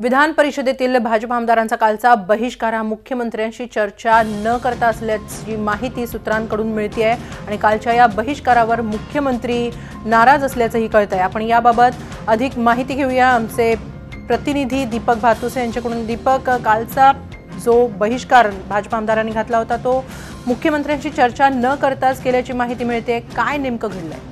विधान परिषदेतील भाजप आमदारांचा कालचा बहिष्कार हा मुख्यमंत्र्यांशी चर्चा न करता असल्याची माहिती सूत्रांकडून मिळते आहे आणि कालच्या या बहिष्कारावर मुख्यमंत्री नाराज असल्याचंही कळतंय। आपण याबाबत अधिक माहिती घेऊया आमचे प्रतिनिधी दीपक भातुसे यांच्याकडून। दीपक, कालचा जो बहिष्कार भाजप आमदारांनी घातला होता तो मुख्यमंत्र्यांशी चर्चा न करताच केल्याची माहिती मिळते, काय नेमकं घडलंय?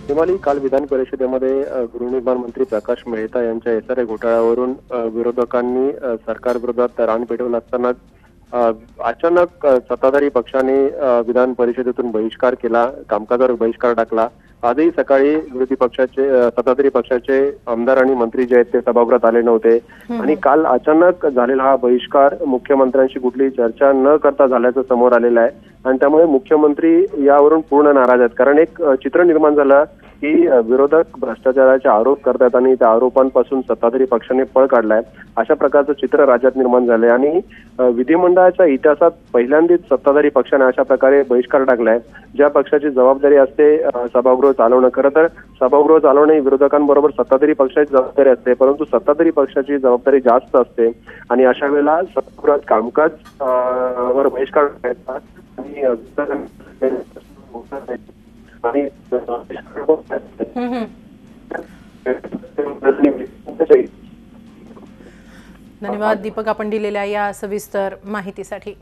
हिमाली, काल विधान परिषदेमध्ये गृहनिर्माण मंत्री प्रकाश मेहता यांच्या एसआरए घोटाळ्यावरून विरोधकांनी सरकारविरोधात रान पेटवला असताना अचानक सत्ताधारी पक्षाने विधान परिषदेतून बहिष्कार केला, कामकाजावर बहिष्कार टाकला। आजही सकाळी विरोधी पक्षाचे सत्ताधारी पक्षाचे आमदार आणि मंत्री जे आहेत ते सभागृहात आले नव्हते आणि काल अचानक झालेला हा बहिष्कार मुख्यमंत्र्यांशी कुठलीही चर्चा न करता झाल्याचं समोर आलेलं आहे आणि त्यामुळे मुख्यमंत्री यावरून पूर्ण नाराज आहेत। कारण एक चित्र निर्माण झालं की विरोधक भ्रष्टाचाराचे आरोप करतात आणि त्या आरोपांपासून सत्ताधारी पक्षाने पळ काढलाय, अशा प्रकारचं चित्र राज्यात निर्माण झालंय आणि विधिमंडळाच्या इतिहासात पहिल्यांदाच सत्ताधारी पक्षाने अशा प्रकारे बहिष्कार टाकलाय। ज्या पक्षाची जबाबदारी असते सभागृह चालवणं, खरं तर सभागृह चालवणं ही विरोधकांबरोबर सत्ताधारी पक्षाची जबाबदारी असते, परंतु सत्ताधारी पक्षाची जबाबदारी जास्त असते आणि अशा वेळेला सभागृहात कामकाज वर बहिष्कार टाकायचा आणि धन्यवाद दीपक, आपण दिलेल्या या सविस्तर माहितीसाठी।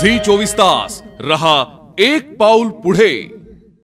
झी 24 तास रहा एक पाऊल पुढे।